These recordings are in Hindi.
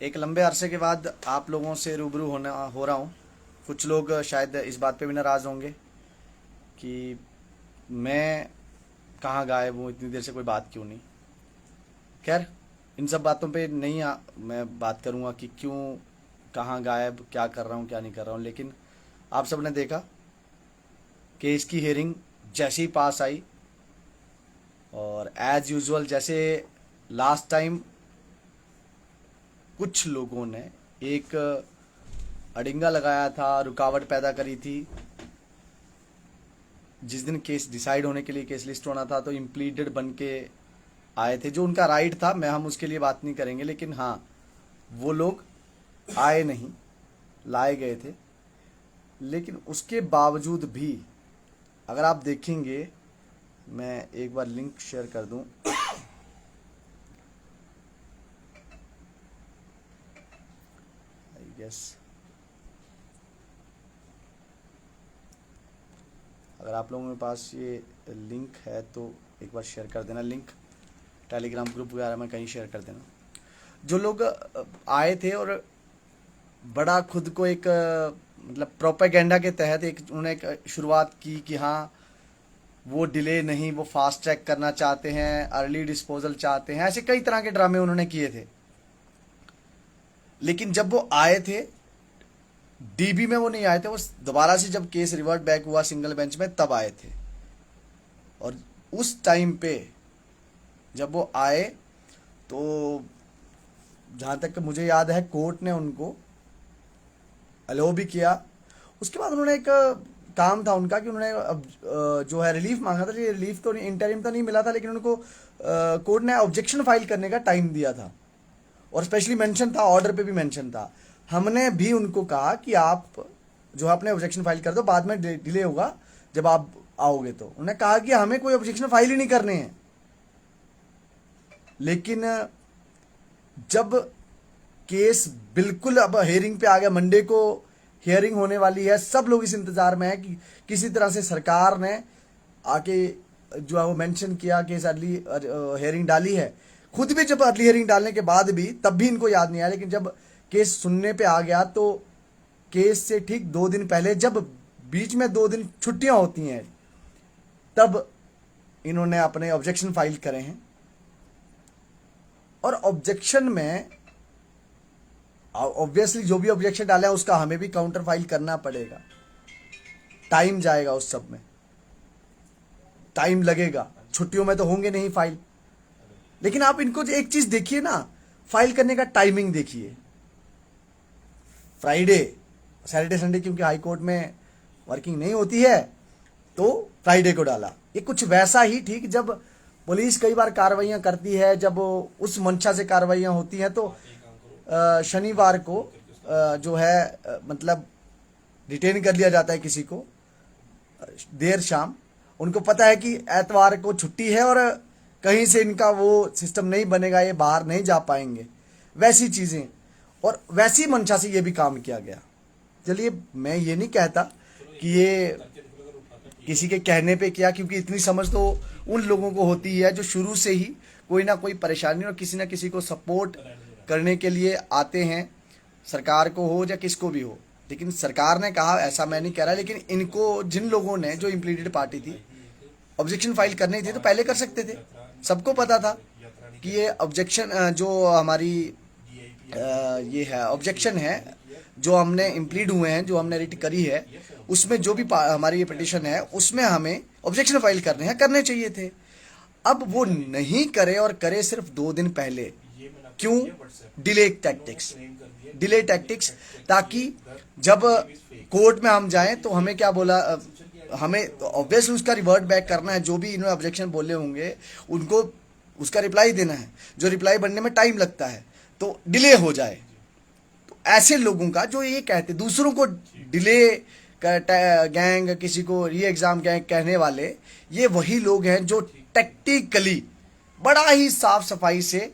एक लंबे अरसे के बाद आप लोगों से रूबरू हो रहा हूँ। कुछ लोग शायद इस बात पे भी नाराज़ होंगे कि मैं कहाँ गायब हूँ, इतनी देर से कोई बात क्यों नहीं। खैर, इन सब बातों पे नहीं मैं बात करूँगा कि क्यों, कहाँ गायब, क्या कर रहा हूँ, क्या नहीं कर रहा हूँ। लेकिन आप सब ने देखा केस की हियरिंग जैसे ही पास आई, और एज यूजुअल जैसे लास्ट टाइम कुछ लोगों ने एक अड़िंगा लगाया था, रुकावट पैदा करी थी। जिस दिन केस डिसाइड होने के लिए, केस लिस्ट होना था, तो इम्प्लीडेड बन के आए थे, जो उनका राइट था। हम उसके लिए बात नहीं करेंगे, लेकिन हाँ, वो लोग आए नहीं, लाए गए थे। लेकिन उसके बावजूद भी अगर आप देखेंगे, मैं एक बार लिंक शेयर कर दूं। आई गेस अगर आप लोगों के पास ये लिंक है तो एक बार शेयर कर देना। लिंक टेलीग्राम ग्रुप वगैरह में कहीं शेयर कर देना। जो लोग आए थे और बड़ा खुद को एक मतलब प्रोपेगेंडा के तहत एक उन्होंने एक शुरुआत की कि हाँ, वो डिले नहीं, वो फास्ट ट्रैक करना चाहते हैं, अर्ली डिस्पोजल चाहते हैं, ऐसे कई तरह के ड्रामे उन्होंने किए थे। लेकिन जब वो आए थे डीबी में, वो नहीं आए थे, वो दोबारा से जब केस रिवर्ट बैक हुआ सिंगल बेंच में तब आए थे। और उस टाइम पे जब वो आए तो जहाँ तक मुझे याद है कोर्ट ने उनको अलो भी किया। उसके बाद उन्होंने एक काम था उनका कि उन्होंने अब जो है रिलीफ मांगा था। ये रिलीफ तो इंटरिम तो नहीं मिला था, लेकिन उनको कोर्ट ने ऑब्जेक्शन फाइल करने का टाइम दिया था, और स्पेशली मेंशन था, ऑर्डर पे भी मेंशन था। हमने भी उनको कहा कि आप जो है अपने ऑब्जेक्शन फाइल कर दो, बाद में डिले होगा जब आप आओगे। तो उन्होंने कहा कि हमें कोई ऑब्जेक्शन फाइल ही नहीं करने हैं। लेकिन जब केस बिल्कुल अब हेयरिंग पे आ गया, मंडे को हियरिंग होने वाली है, सब लोग इस इंतजार में है कि किसी तरह से सरकार ने आके जो है वो मेंशन किया, केस अर्ली हियरिंग डाली है। खुद भी जब अर्ली हियरिंग डालने के बाद भी तब भी इनको याद नहीं आया। लेकिन जब केस सुनने पे आ गया तो केस से ठीक 2 दिन पहले, जब बीच में 2 दिन छुट्टियां होती हैं, तब इन्होंने अपने ऑब्जेक्शन फाइल करे हैं। और ऑब्जेक्शन में ऑब्वियसली जो भी ऑब्जेक्शन डाला है उसका हमें भी काउंटर फाइल करना पड़ेगा। टाइम जाएगा, उस सब में टाइम लगेगा, छुट्टियों में तो होंगे नहीं फाइल। लेकिन आप इनको एक चीज देखिए ना, फाइल करने का टाइमिंग देखिए। फ्राइडे, सैटरडे संडे क्योंकि हाई कोर्ट में वर्किंग नहीं होती है, तो फ्राइडे को डाला। ये कुछ वैसा ही ठीक जब पुलिस कई बार कार्रवाइयां करती है, जब उस मंशा से कार्रवाइयां होती हैं, तो शनिवार को जो है मतलब डिटेन कर लिया जाता है किसी को देर शाम। उनको पता है कि एतवार को छुट्टी है और कहीं से इनका वो सिस्टम नहीं बनेगा, ये बाहर नहीं जा पाएंगे, वैसी चीज़ें। और वैसी मंशा से ये भी काम किया गया। चलिए, मैं ये नहीं कहता कि ये किसी के कहने पे किया, क्योंकि इतनी समझ तो उन लोगों को होती है जो शुरू से ही कोई ना कोई परेशानी और किसी ना किसी को सपोर्ट करने के लिए आते हैं, सरकार को हो या किसको भी हो। लेकिन सरकार ने कहा, ऐसा मैं नहीं कह रहा, लेकिन इनको, जिन लोगों ने, जो इम्प्लीटेड पार्टी थी, ऑब्जेक्शन फाइल करने थे तो पहले कर सकते थे। सबको पता था कि ये ऑब्जेक्शन जो हमारी ये है ऑब्जेक्शन है, जो हमने इम्प्लीड हुए हैं, जो हमने रिट करी है, उसमें जो भी हमारी ये पिटिशन है उसमें हमें ऑब्जेक्शन फाइल करने हैं, करने चाहिए थे। अब वो नहीं करे, और करे सिर्फ 2 दिन पहले। क्यों? डिले टैक्टिक्स, डिले टैक्टिक्स, ताकि जब कोर्ट में हम जाएं तो हमें क्या बोला, हमें ऑब्वियसली उसका रिवर्ट बैक करना है। जो भी इन्होंने ऑब्जेक्शन बोले होंगे उनको उसका रिप्लाई देना है, जो रिप्लाई बनने में टाइम लगता है, तो डिले हो जाए। तो ऐसे लोगों का, जो ये कहते दूसरों को डिले गैंग, किसी को री एग्जाम गैंग कहने वाले, ये वही लोग हैं जो टेक्टिकली बड़ा ही साफ सफाई से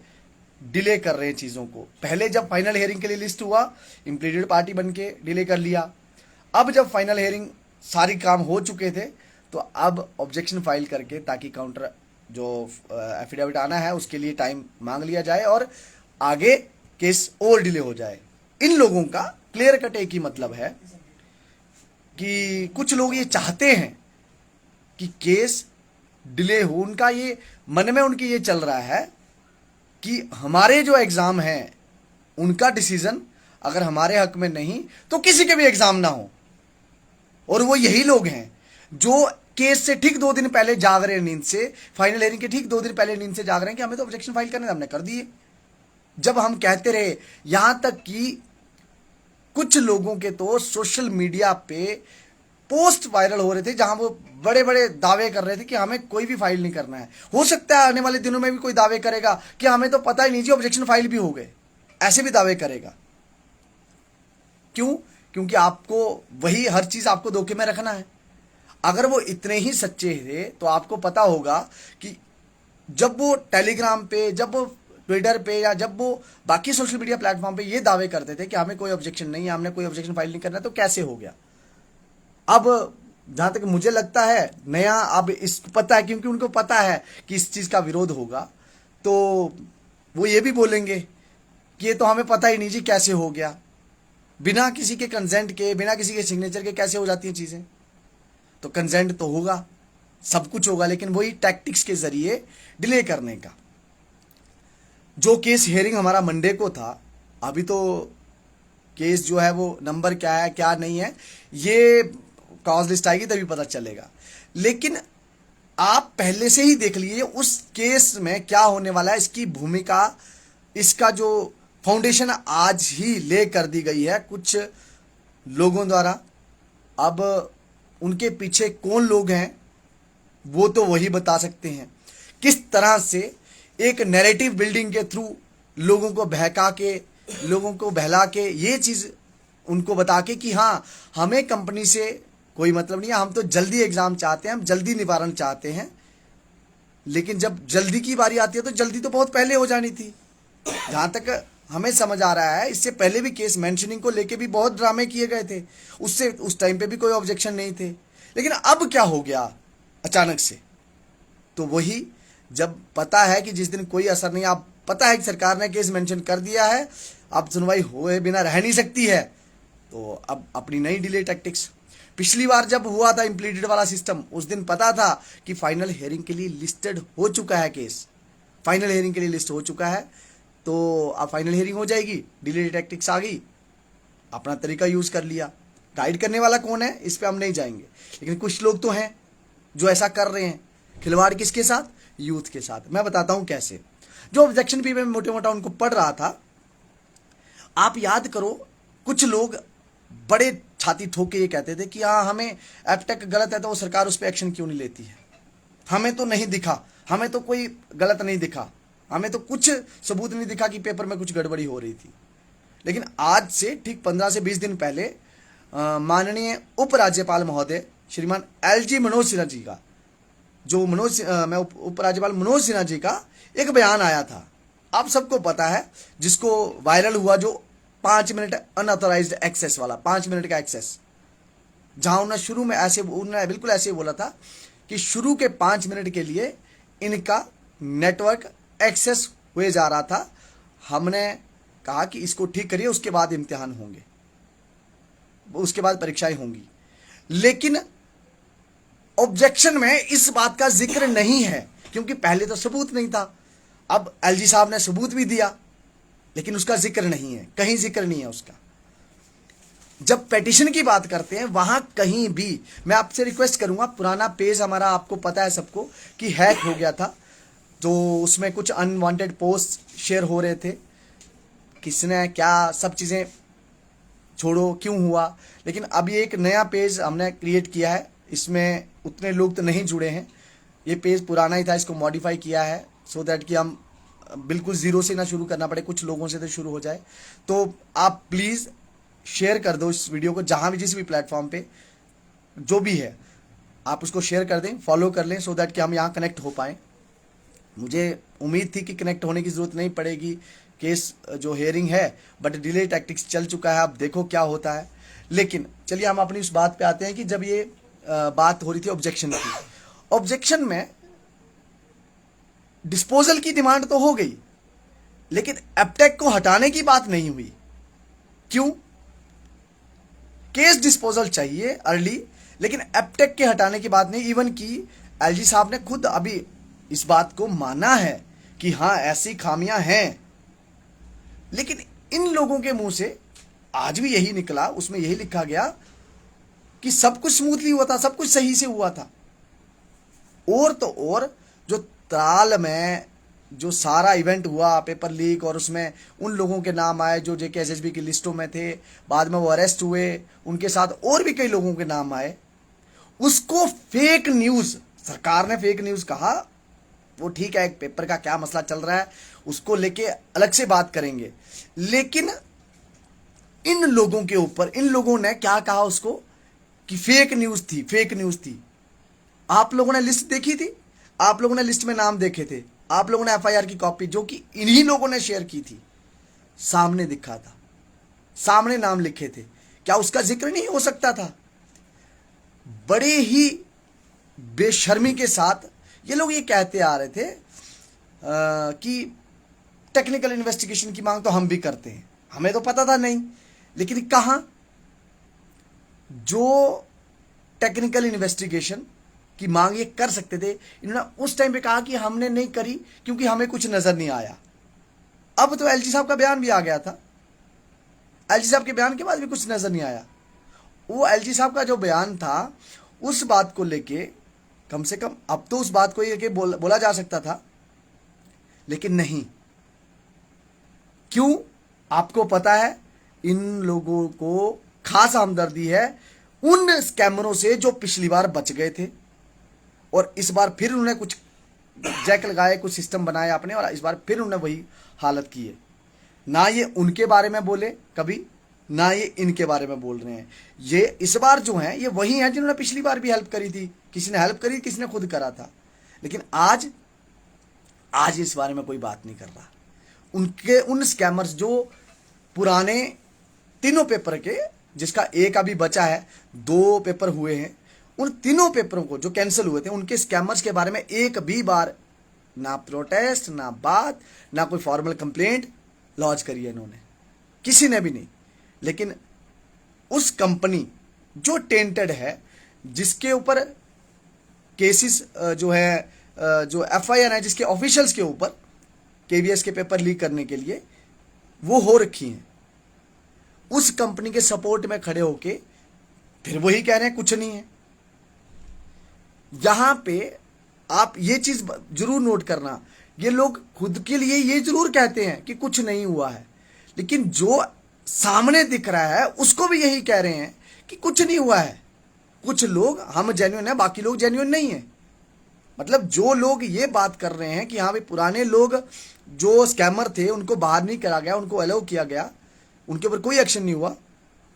डिले कर रहे हैं चीज़ों को। पहले जब फाइनल हियरिंग के लिए लिस्ट हुआ, इम्प्लीटेड पार्टी बन के डिले कर लिया। अब जब फाइनल हियरिंग सारी काम हो चुके थे, तो अब ऑब्जेक्शन फाइल करके, ताकि काउंटर जो एफिडेविट आना है उसके लिए टाइम मांग लिया जाए, और आगे केस और डिले हो जाए। इन लोगों का क्लियर कट एक ही मतलब है कि कुछ लोग ये चाहते हैं कि केस डिले हो। उनका ये मन में उनके ये चल रहा है कि हमारे जो एग्जाम हैं उनका डिसीजन अगर हमारे हक में नहीं तो किसी के भी एग्जाम ना हो। और वो यही लोग हैं जो केस से ठीक 2 दिन पहले जाग रहे हैं नींद से, फाइनल हियरिंग के ठीक 2 दिन पहले नींद से जाग रहे हैं कि हमें तो ऑब्जेक्शन फाइल करने, हमने कर दिए। जब हम कहते रहे, यहां तक कि कुछ लोगों के तो सोशल मीडिया पे पोस्ट वायरल हो रहे थे जहां वो बड़े बड़े दावे कर रहे थे कि हमें कोई भी फाइल नहीं करना है। हो सकता है आने वाले दिनों में भी कोई दावे करेगा कि हमें तो पता ही नहीं जी ऑब्जेक्शन फाइल भी हो गए, ऐसे भी दावे करेगा। क्यों? क्योंकि आपको वही हर चीज आपको धोखे में रखना है। अगर वो इतने ही सच्चे थे तो आपको पता होगा कि जब वो टेलीग्राम पे, जब वो ट्विटर पे, या जब वो बाकी सोशल मीडिया प्लेटफॉर्म पे ये दावे करते थे कि हमें कोई ऑब्जेक्शन नहीं है, हमने कोई ऑब्जेक्शन फाइल नहीं करना, तो कैसे हो गया। अब जहां तक मुझे लगता है नया अब इस पता है, क्योंकि उनको पता है कि इस चीज का विरोध होगा, तो वो ये भी बोलेंगे कि ये तो हमें पता ही नहीं जी कैसे हो गया। बिना किसी के कंसेंट के, बिना किसी के सिग्नेचर के कैसे हो जाती हैं चीजें। तो कंसेंट तो होगा, सब कुछ होगा, लेकिन वही टैक्टिक्स के जरिए डिले करने का। जो केस हियरिंग हमारा मंडे को था, अभी तो केस जो है वो नंबर क्या है क्या नहीं है ये कॉज लिस्ट आएगी तभी पता चलेगा। लेकिन आप पहले से ही देख लीजिए उस केस में क्या होने वाला है, इसकी भूमिका, इसका जो फाउंडेशन आज ही ले कर दी गई है कुछ लोगों द्वारा। अब उनके पीछे कौन लोग हैं वो तो वही बता सकते हैं। किस तरह से एक नैरेटिव बिल्डिंग के थ्रू लोगों को बहका के, लोगों को बहला के, ये चीज उनको बता के कि हाँ हमें कंपनी से कोई मतलब नहीं है, हम तो जल्दी एग्जाम चाहते हैं, हम जल्दी निवारण चाहते हैं। लेकिन जब जल्दी की बारी आती है तो जल्दी तो बहुत पहले हो जानी थी। जहां तक हमें समझ आ रहा है, इससे पहले भी केस मेंशनिंग को लेके भी बहुत ड्रामे किए गए थे, उससे उस टाइम पे भी कोई ऑब्जेक्शन नहीं थे। लेकिन अब क्या हो गया अचानक से, तो वही जब पता है कि जिस दिन कोई असर नहीं, आप पता है कि सरकार ने केस मेंशन कर दिया है, अब सुनवाई हुए बिना रह नहीं सकती है, तो अब अपनी नई डिले टैक्टिक्स। पिछली बार जब हुआ था इम्प्लीटेड वाला सिस्टम, उस दिन पता था कि फाइनल हियरिंग के लिए लिस्टेड हो चुका है केस, फाइनल हियरिंग के लिए लिस्ट हो चुका है, तो अब फाइनल हियरिंग हो जाएगी, डिले टैक्टिक्स आ गई, अपना तरीका यूज कर लिया। गाइड करने वाला कौन है इस पे हम नहीं जाएंगे, लेकिन कुछ लोग तो हैं जो ऐसा कर रहे हैं। खिलवाड़ किसके साथ? यूथ के साथ। मैं बताता हूं कैसे। जो ऑब्जेक्शन भी मैं मोटे मोटा उनको पढ़ रहा था, आप याद करो कुछ लोग बड़े छाती ठोक के ये कहते थे कि हाँ हमें एपटेक गलत है तो वो सरकार उस पर एक्शन क्यों नहीं लेती है, हमें तो नहीं दिखा, हमें तो कोई गलत नहीं दिखा, हमें तो कुछ सबूत नहीं दिखा कि पेपर में कुछ गड़बड़ी हो रही थी। लेकिन आज से ठीक 15 से 20 दिन पहले माननीय उपराज्यपाल महोदय श्रीमान एलजी मनोज सिन्हा जी का, जो उपराज्यपाल मनोज सिन्हा जी का एक बयान आया था, आप सबको पता है, जिसको वायरल हुआ, जो 5 मिनट अनऑथोराइज्ड एक्सेस वाला, 5 मिनट का एक्सेस, जहां उन्होंने शुरू में उन्होंने बिल्कुल ऐसे बोला था कि शुरू के 5 मिनट के लिए इनका नेटवर्क एक्सेस हुए जा रहा था, हमने कहा कि इसको ठीक करिए, उसके बाद इम्तिहान होंगे, उसके बाद परीक्षाएं होंगी। लेकिन ऑब्जेक्शन में इस बात का जिक्र नहीं है, क्योंकि पहले तो सबूत नहीं था। अब एलजी साहब ने सबूत भी दिया, लेकिन उसका जिक्र नहीं है, कहीं जिक्र नहीं है उसका। जब पेटिशन की बात करते हैं वहां कहीं भी, मैं आपसे रिक्वेस्ट करूंगा, पुराना पेज हमारा आपको पता है सबको कि हैक हो गया था, तो उसमें कुछ अनवांटेड पोस्ट शेयर हो रहे थे, किसने क्या सब चीजें छोड़ो क्यों हुआ। लेकिन अब ये एक नया पेज हमने क्रिएट किया है, इसमें उतने लोग तो नहीं जुड़े हैं, ये पेज पुराना ही था, इसको मॉडिफाई किया है सो दैट कि हम बिल्कुल जीरो से ना शुरू करना पड़े, कुछ लोगों से तो शुरू हो जाए। तो आप प्लीज़ शेयर कर दो इस वीडियो को, जहाँ भी जिस भी प्लेटफॉर्म पे जो भी है आप उसको शेयर कर दें, फॉलो कर लें, सो दैट कि हम यहाँ कनेक्ट हो पाएँ। मुझे उम्मीद थी कि कनेक्ट होने की ज़रूरत नहीं पड़ेगी, केस जो हियरिंग है, बट डिले टैक्टिक्स चल चुका है, अब देखो क्या होता है। लेकिन चलिए हम अपनी उस बात पे आते हैं कि जब ये बात हो रही थी ऑब्जेक्शन की, ऑब्जेक्शन में डिस्पोजल की डिमांड तो हो गई, लेकिन एपटेक को हटाने की बात नहीं हुई। क्यों? केस डिस्पोजल चाहिए अर्ली, लेकिन एपटेक के हटाने की बात नहीं। इवन कि एलजी साहब ने खुद अभी इस बात को माना है कि हाँ ऐसी खामियां हैं, लेकिन इन लोगों के मुंह से आज भी यही निकला, उसमें यही लिखा गया कि सब कुछ स्मूथली हुआ था, सब कुछ सही से हुआ था। और तो और जो ताल में जो सारा इवेंट हुआ, पेपर लीक, और उसमें उन लोगों के नाम आए जो जेकेएसएसबी की लिस्टों में थे, बाद में वो अरेस्ट हुए, उनके साथ और भी कई लोगों के नाम आए, उसको फेक न्यूज, सरकार ने फेक न्यूज कहा। वो ठीक है, एक पेपर का क्या मसला चल रहा है उसको लेके अलग से बात करेंगे, लेकिन इन लोगों के ऊपर इन लोगों ने क्या कहा उसको कि फेक न्यूज थी, फेक न्यूज थी। आप लोगों ने लिस्ट देखी थी, आप लोगों ने लिस्ट में नाम देखे थे, आप लोगों ने एफआईआर की कॉपी जो कि इन्हीं लोगों ने शेयर की थी, सामने दिखा था, सामने नाम लिखे थे, क्या उसका जिक्र नहीं हो सकता था? बड़े ही बेशर्मी के साथ ये लोग ये कहते आ रहे थे कि टेक्निकल इन्वेस्टिगेशन की मांग तो हम भी करते हैं, हमें तो पता था नहीं। लेकिन कहां जो टेक्निकल इन्वेस्टिगेशन की मांग ये कर सकते थे, इन्होंने उस टाइम पे कहा कि हमने नहीं करी क्योंकि हमें कुछ नजर नहीं आया। अब तो एलजी साहब का बयान भी आ गया था, एलजी साहब के बयान के बाद भी कुछ नजर नहीं आया। वो एलजी साहब का जो बयान था उस बात को लेके कम से कम अब तो उस बात को लेके बोला जा सकता था, लेकिन नहीं। क्यों? आपको पता है इन लोगों को खास हमदर्दी है उन स्कैमरों से जो पिछली बार बच गए थे, और इस बार फिर उन्होंने कुछ जैक लगाए, कुछ सिस्टम बनाए आपने, और इस बार फिर उन्होंने वही हालत की है। ना ये उनके बारे में बोले कभी, ना ये इनके बारे में बोल रहे हैं। ये इस बार जो है ये वही हैं जिन्होंने पिछली बार भी हेल्प करी थी, किसी ने हेल्प करी, किसी ने खुद करा था। लेकिन आज इस बारे में कोई बात नहीं कर रहा। उनके उन स्कैमर्स जो पुराने तीनों पेपर के, जिसका एक अभी बचा है, 2 पेपर हुए हैं, उन तीनों पेपरों को जो कैंसिल हुए थे, उनके स्कैमर्स के बारे में एक भी बार ना प्रोटेस्ट, ना बात, ना कोई फॉर्मल कंप्लेंट लॉन्च करी है इन्होंने, किसी ने भी नहीं। लेकिन उस कंपनी जो टेंटेड है, जिसके ऊपर केसेस जो है, जो एफआईआर है जिसके ऑफिशियल्स के ऊपर केवीएस के पेपर लीक करने के लिए, वो हो रखी हैं, उस कंपनी के सपोर्ट में खड़े होके फिर वही कह रहे हैं कुछ नहीं है। यहां पे आप ये चीज जरूर नोट करना, ये लोग खुद के लिए ये जरूर कहते हैं कि कुछ नहीं हुआ है, लेकिन जो सामने दिख रहा है उसको भी यही कह रहे हैं कि कुछ नहीं हुआ है। कुछ लोग हम जेन्युइन है, बाकी लोग जेन्युइन नहीं है। मतलब जो लोग ये बात कर रहे हैं कि हाँ भाई पुराने लोग जो स्कैमर थे उनको बाहर नहीं करा गया, उनको अलाउ किया गया, उनके ऊपर कोई एक्शन नहीं हुआ,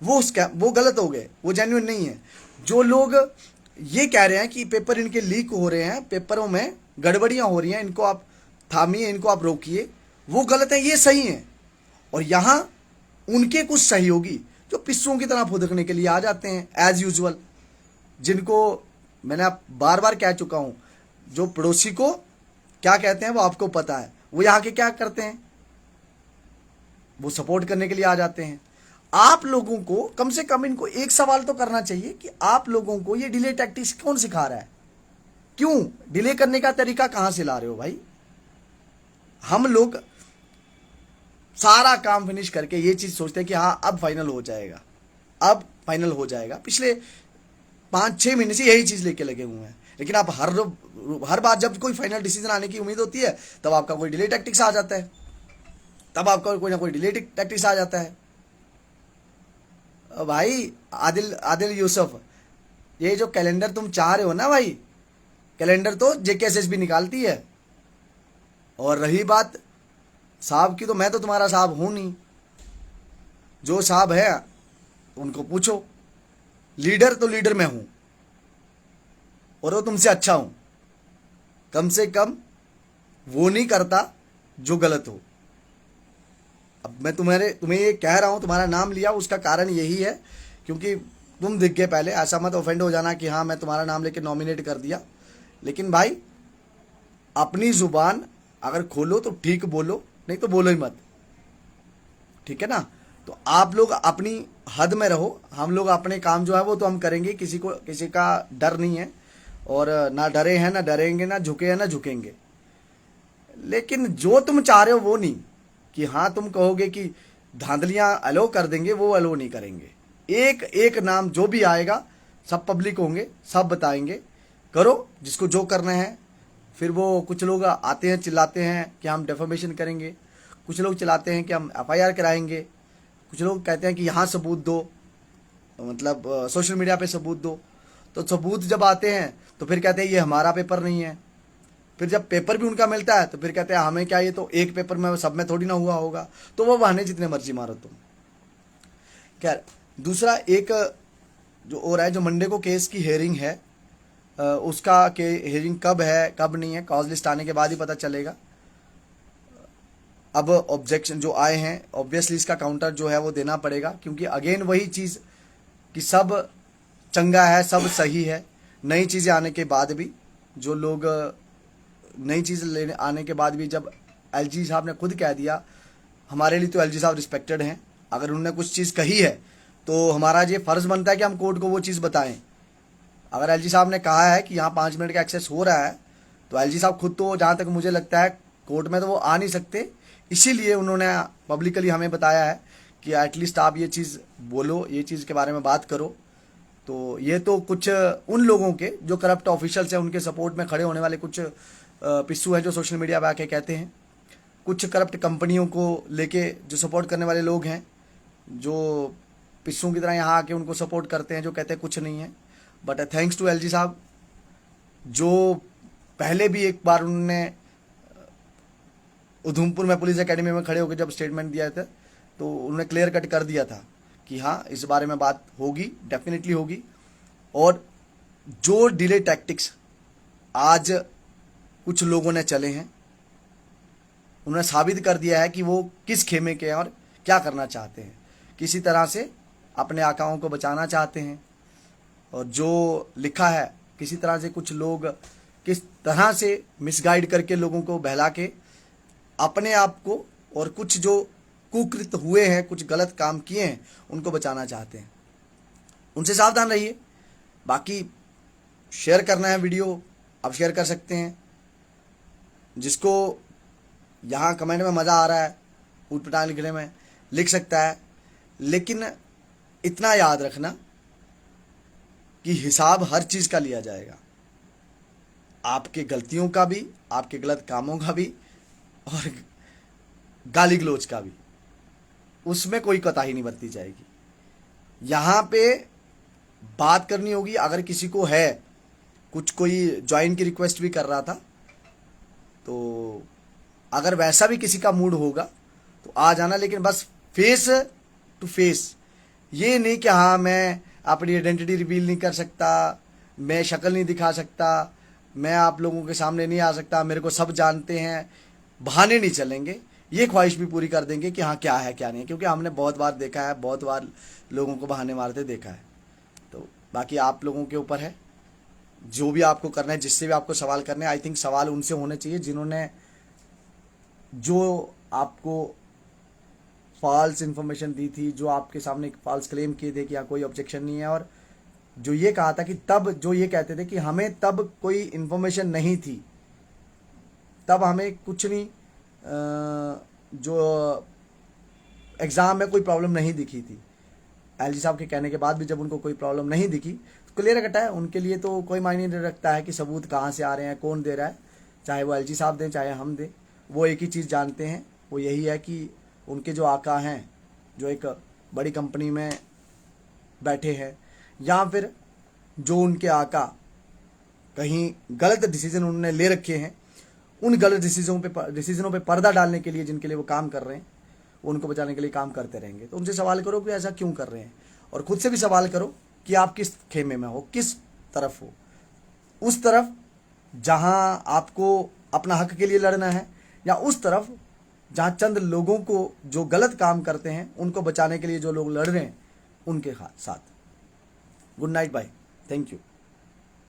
वो गलत हो गए, वो जेन्युइन नहीं है। जो लोग ये कह रहे हैं कि पेपर इनके लीक हो रहे हैं, पेपरों में गड़बड़ियां हो रही हैं, इनको आप थामिए, इनको आप रोकिए, वो गलत है, ये सही है। और यहां उनके कुछ सहयोगी जो पिस्सों की तरह फुदकने के लिए आ जाते हैं एज यूजुअल, जिनको मैंने आप बार बार कह चुका हूं, जो पड़ोसी को क्या कहते हैं वो आपको पता है। वो यहां के क्या करते हैं, वो सपोर्ट करने के लिए आ जाते हैं। आप लोगों को कम से कम इनको एक सवाल तो करना चाहिए कि आप लोगों को ये डिले टैक्टिक्स कौन सिखा रहा है? क्यों डिले करने का तरीका कहां से ला रहे हो भाई? हम लोग सारा काम फिनिश करके ये चीज सोचते हैं कि हाँ अब फाइनल हो जाएगा, अब फाइनल हो जाएगा। पिछले 5-6 महीने से यही चीज लेके लगे हुए हैं, लेकिन आप हर बार जब कोई फाइनल डिसीजन आने की उम्मीद होती है तब आपका कोई डिले टैक्टिक्स आ जाता है, तब आपका कोई ना कोई डिले टैक्टिक्स आ जाता है। भाई आदिल यूसुफ, ये जो कैलेंडर तुम चाह रहे हो ना भाई, कैलेंडर तो जेकेएसएसबी निकालती है। और रही बात साहब की, तो मैं तो तुम्हारा साहब हूं नहीं, जो साहब है उनको पूछो। लीडर तो लीडर मैं हूं, और वो तुमसे अच्छा हूं, कम से कम वो नहीं करता जो गलत हो। अब मैं तुम्हें ये कह रहा हूं, तुम्हारा नाम लिया, उसका कारण यही है क्योंकि तुम दिख गए पहले। ऐसा मत ऑफेंड हो जाना कि हाँ मैं तुम्हारा नाम लेके नॉमिनेट कर दिया। लेकिन भाई अपनी जुबान अगर खोलो तो ठीक बोलो, नहीं तो बोलो ही मत, ठीक है ना। तो आप लोग अपनी हद में रहो, हम लोग अपने काम जो है वो तो हम करेंगे, किसी का डर नहीं है, और ना डरे हैं ना डरेंगे, ना झुके हैं ना झुकेंगे। लेकिन जो तुम चाह रहे हो वो नहीं, कि हाँ तुम कहोगे कि धांधलियां अलो कर देंगे, वो अलो नहीं करेंगे। एक एक नाम जो भी आएगा सब पब्लिक होंगे, सब बताएंगे, करो जिसको जो करना है। फिर वो कुछ लोग आते हैं चिल्लाते हैं कि हम डेफेमेशन करेंगे, कुछ लोग चिल्लाते हैं कि हम एफआईआर कराएंगे, कुछ लोग कहते हैं कि यहाँ सबूत दो, मतलब सोशल मीडिया पे सबूत दो। तो सबूत जब आते हैं तो फिर कहते हैं ये हमारा पेपर नहीं है। फिर जब पेपर भी उनका मिलता है तो फिर कहते हैं हमें क्या, ये तो एक पेपर में सब में थोड़ी ना हुआ होगा। तो वो बहाने जितने मर्जी मारो तुम। खैर, दूसरा एक जो हो रहा है, जो मंडे को केस की हेयरिंग है, उसका के हेयरिंग कब है कब नहीं है, कॉज लिस्ट आने के बाद ही पता चलेगा। अब ऑब्जेक्शन जो आए हैं, ऑब्वियसली इसका काउंटर जो है वो देना पड़ेगा, क्योंकि अगेन वही चीज़ कि सब चंगा है, सब सही है। नई चीज़ें आने के बाद भी जो लोग नई चीज़ लेने आने के बाद भी, जब एलजी साहब ने खुद कह दिया, हमारे लिए तो एलजी साहब रिस्पेक्टेड हैं, अगर उन्होंने कुछ चीज़ कही है तो हमारा ये फ़र्ज़ बनता है कि हम कोर्ट को वो चीज़ बताएं। अगर एलजी साहब ने कहा है कि यहाँ 5 मिनट का एक्सेस हो रहा है, तो एलजी साहब खुद तो, जहाँ तक मुझे लगता है, कोर्ट में तो वो आ नहीं सकते, इसीलिए उन्होंने पब्लिकली हमें बताया है कि एटलीस्ट आप ये चीज़ बोलो, ये चीज़ के बारे में बात करो। तो ये तो कुछ उन लोगों के जो करप्ट ऑफिशियल्स हैं, उनके सपोर्ट में खड़े होने वाले कुछ पिस्सू हैं जो सोशल मीडिया पे आके कहते हैं, कुछ करप्ट कंपनियों को लेके जो सपोर्ट करने वाले लोग हैं, जो पिस्सू की तरह यहाँ आके उनको सपोर्ट करते हैं, जो कहते हैं कुछ नहीं है। बट थैंक्स टू एलजी साहब, जो पहले भी एक बार उन्होंने उधमपुर में पुलिस एकेडमी में खड़े होकर जब स्टेटमेंट दिया था, तो उन्होंने क्लियर कट कर दिया था कि हाँ इस बारे में बात होगी, डेफिनेटली होगी। और जो डिले टैक्टिक्स आज कुछ लोगों ने चले हैं, उन्होंने साबित कर दिया है कि वो किस खेमे के हैं और क्या करना चाहते हैं। किसी तरह से अपने आकाओं को बचाना चाहते हैं, और जो लिखा है किसी तरह से कुछ लोग किस तरह से मिसगाइड करके लोगों को बहला के अपने आप को, और कुछ जो कुकृत हुए हैं, कुछ गलत काम किए हैं, उनको बचाना चाहते हैं। उनसे सावधान रहिए। बाकी शेयर करना है वीडियो, आप शेयर कर सकते हैं। जिसको यहाँ कमेंट में मज़ा आ रहा है ऊटपटांग लिखने में, लिख सकता है। लेकिन इतना याद रखना कि हिसाब हर चीज़ का लिया जाएगा, आपके गलतियों का भी, आपके गलत कामों का भी, और गाली गलोच का भी। उसमें कोई कोताही नहीं बरती जाएगी। यहाँ पे बात करनी होगी। अगर किसी को है कुछ, कोई ज्वाइन की रिक्वेस्ट भी कर रहा था, तो अगर वैसा भी किसी का मूड होगा तो आ जाना, लेकिन बस फेस टू फेस। ये नहीं कि हाँ मैं अपनी आइडेंटिटी रिवील नहीं कर सकता, मैं शक्ल नहीं दिखा सकता, मैं आप लोगों के सामने नहीं आ सकता, मेरे को सब जानते हैं, बहाने नहीं चलेंगे। ये ख्वाहिश भी पूरी कर देंगे कि हाँ क्या है क्या नहीं है, क्योंकि हमने बहुत बार देखा है, बहुत बार लोगों को बहाने मारते देखा है। तो बाकी आप लोगों के ऊपर है, जो भी आपको करना है, जिससे भी आपको सवाल करने हैं। आई थिंक सवाल उनसे होने चाहिए जिन्होंने, जो आपको फॉल्स इन्फॉर्मेशन दी थी, जो आपके सामने फॉल्स क्लेम किए थे कि यहाँ कोई ऑब्जेक्शन नहीं है, और जो ये कहा था कि तब, जो ये कहते थे कि हमें तब कोई इन्फॉर्मेशन नहीं थी, तब हमें कुछ नहीं, जो एग्ज़ाम में कोई प्रॉब्लम नहीं दिखी थी। एलजी साहब के कहने के बाद भी जब उनको कोई प्रॉब्लम नहीं दिखी, तो क्लियर कटा है, उनके लिए तो कोई मायने नहीं रखता है कि सबूत कहाँ से आ रहे हैं, कौन दे रहा है, चाहे वो एलजी साहब दें चाहे हम दें। वो एक ही चीज़ जानते हैं, वो यही है कि उनके जो आका हैं, जो एक बड़ी कंपनी में बैठे हैं, या फिर जो उनके आका कहीं गलत डिसीजन उन्होंने ले रखे हैं, उन गलत डिसीजनों पे पर्दा डालने के लिए जिनके लिए वो काम कर रहे हैं, उनको बचाने के लिए काम करते रहेंगे। तो उनसे सवाल करो कि ऐसा क्यों कर रहे हैं, और खुद से भी सवाल करो कि आप किस खेमे में हो, किस तरफ हो। उस तरफ जहां आपको अपना हक के लिए लड़ना है, या उस तरफ जहां चंद लोगों को जो गलत काम करते हैं उनको बचाने के लिए जो लोग लड़ रहे हैं उनके साथ। Good night, bye, thank you.